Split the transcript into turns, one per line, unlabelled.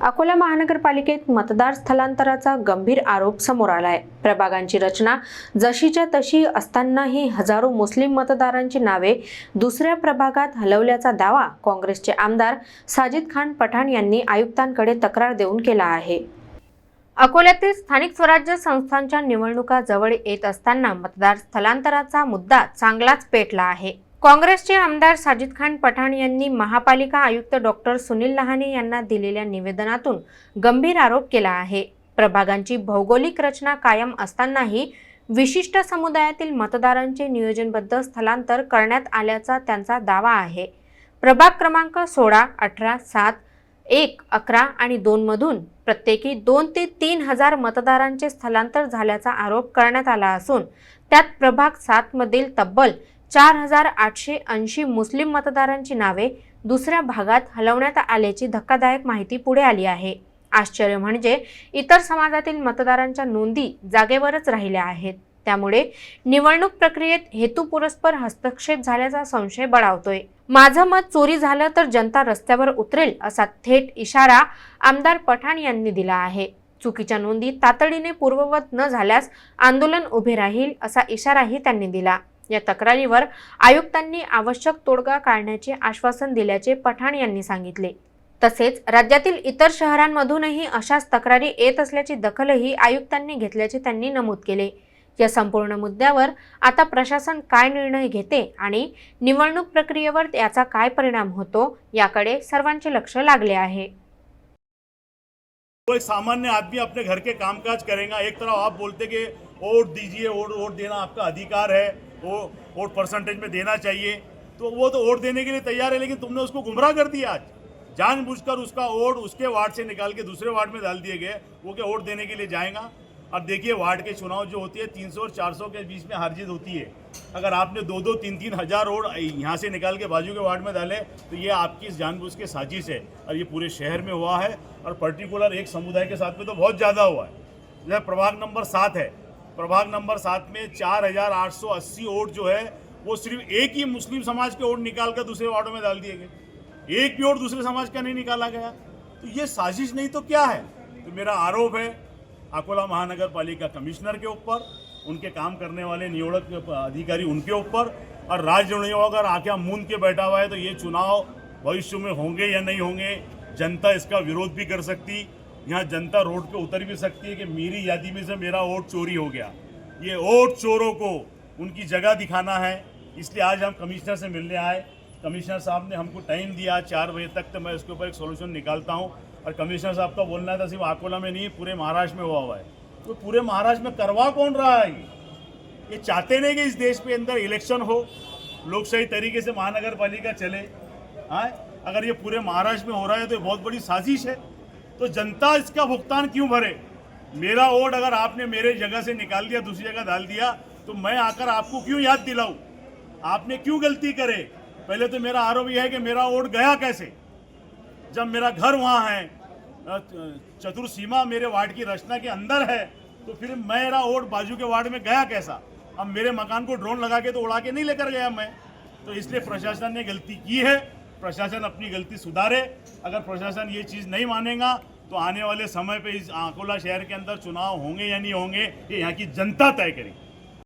अकोला महानगरपालिकेत मतदार स्थलांतराचा गंभीर आरोप समोर आलाय। प्रभागांची रचना जशीच्या तशी असतानाही हजारो मुस्लिम मतदारांची नावे दुसऱ्या प्रभागात हलवल्याचा दावा काँग्रेसचे आमदार साजिद खान पठाण यांनी आयुक्तांकडे तक्रार देऊन केला आहे। अकोल्यातील स्थानिक स्वराज्य संस्थांच्या निवडणुका जवळ येत असताना मतदार स्थलांतराचा मुद्दा चांगलाच पेटला आहे। काँग्रेसचे आमदार साजिद खान पठाण यांनी महापालिका आयुक्त डॉक्टर सुनील लहाने यांना दिलेल्या निवेदनातून गंभीर आरोप केला आहे। प्रभागांची भौगोलिक रचना कायम असतानाही विशिष्ट समुदायातील मतदारांचे नियोजनबद्ध स्थलांतर करण्यात आल्याचा त्यांचा दावा आहे। प्रभाग क्रमांक 16, 18, 7, 1, 11 आणि 2 मधून प्रत्येकी 2 ते 3 हजार मतदारांचे स्थलांतर झाल्याचा आरोप करण्यात आला असून त्यात प्रभाग 7 मधील तब्बल 4880 मुस्लिम मतदारांची नावे दुसऱ्या भागात हलवण्यात आल्याची धक्कादायक माहिती पुढे आली आहे। आश्चर्य म्हणजे इतर समाजातील मतदारांच्या नोंदी जागेवरच राहिल्या आहेत। त्यामुळे निवडणूक प्रक्रियेत हेतुपुरस्पर हस्तक्षेप झाल्याचा संशय बळावतोय। माझं मत चोरी झालं तर जनता रस्त्यावर उतरेल असा थेट इशारा आमदार पठाण यांनी दिला आहे। चुकीच्या नोंदी तातडीने पूर्ववत न झाल्यास आंदोलन उभे राहील असा इशाराही त्यांनी दिला। या तक्रारीवर आयुक्तांनी आवश्यक तोडगा काढण्याचे आश्वासन दिल्याचे पठाण यांनी सांगितले। तसेच राज्यातील इतर शहरांमधूनही अशाच तक्रारी येत असल्याची दखलही आयुक्तांनी घेतल्याचे त्यांनी नमूद केले। या संपूर्ण मुद्द्यावर आता प्रशासन काय निर्णय घेते आणि निवडणूक प्रक्रियेवर याचा काय परिणाम होतो याकडे सर्वांचे लक्ष लागले आहे।
कोई सामान्य आदमी अपने घर के कामकाज करेगा। एक तरफ आप बोलते कि वोट दीजिए, वोट देना आपका अधिकार है, वो वोट परसेंटेज में देना चाहिए, तो वो तो वोट देने के लिए तैयार है, लेकिन तुमने उसको गुमराह कर दिया। आज जानबूझकर उसका वोट उसके वार्ड से निकाल के दूसरे वार्ड में डाल दिए गए, वो क्या वोट देने के लिए जाएगा। अब देखिए वार्ड के चुनाव जो होती है 300 और 400 के बीच में हार जीत होती है। अगर आपने 2-2, 3-3 हजार वोट यहाँ से निकाल के बाजू के वार्ड में डाले तो ये आपकी जानबूझ के साजिश है और ये पूरे शहर में हुआ है और पर्टिकुलर एक समुदाय के साथ में तो बहुत ज़्यादा हुआ है। जैसे प्रभाग नंबर 7 है, प्रभाग नंबर 7 में 4880 वोट जो है वो सिर्फ एक ही मुस्लिम समाज के वोट निकाल कर दूसरे वार्डों में डाल दिए गए। एक भी वोट दूसरे समाज का नहीं निकाला गया। तो ये साजिश नहीं तो क्या है। तो मेरा आरोप है अकोला महानगर पालिका कमिश्नर के ऊपर, उनके काम करने वाले नियोजक अधिकारी उनके ऊपर, और राज्य नियोजक अगर आंखें मूंद के बैठा हुआ है तो ये चुनाव भविष्य में होंगे या नहीं होंगे, जनता इसका विरोध भी कर सकती। यहाँ जनता रोड पे उतर भी सकती है कि मेरी यादी में से मेरा वोट चोरी हो गया। ये वोट चोरों को उनकी जगह दिखाना है, इसलिए आज हम कमिश्नर से मिलने आए। कमिश्नर साहब ने हमको टाइम दिया 4 बजे तक, तो मैं इसके ऊपर एक सोल्यूशन निकालता हूँ। और कमिश्नर साहब का बोलना था सिर्फ अकोला में नहीं, पूरे महाराष्ट्र में हुआ है। तो पूरे महाराष्ट्र में करवा कौन रहा है। ये चाहते नहीं कि इस देश के अंदर इलेक्शन हो, लोकशाही तरीके से महानगर पालिका चले। हाँ, अगर ये पूरे महाराष्ट्र में हो रहा है तो ये बहुत बड़ी साजिश है। तो जनता इसका भुगतान क्यों भरे। मेरा वोट अगर आपने मेरे जगह से निकाल दिया, दूसरी जगह डाल दिया, तो मैं आकर आपको क्यों याद दिलाऊं। आपने क्यों गलती करे। पहले तो मेरा आरोप यह है कि मेरा वोट गया कैसे, जब मेरा घर वहाँ है, चतुर्सीमा मेरे वार्ड की रचना के अंदर है, तो फिर मेरा वोट बाजू के वार्ड में गया कैसा। अब मेरे मकान को ड्रोन लगा के तो उड़ा के नहीं लेकर गया मैं। तो इसलिए प्रशासन ने गलती की है, प्रशासन अपनी गलती सुधारे। अगर प्रशासन ये चीज़ नहीं मानेगा तो आने वाले समय पे इस अकोला शहर के अंदर चुनाव होंगे या नहीं होंगे ये यहाँ की जनता तय करेगी।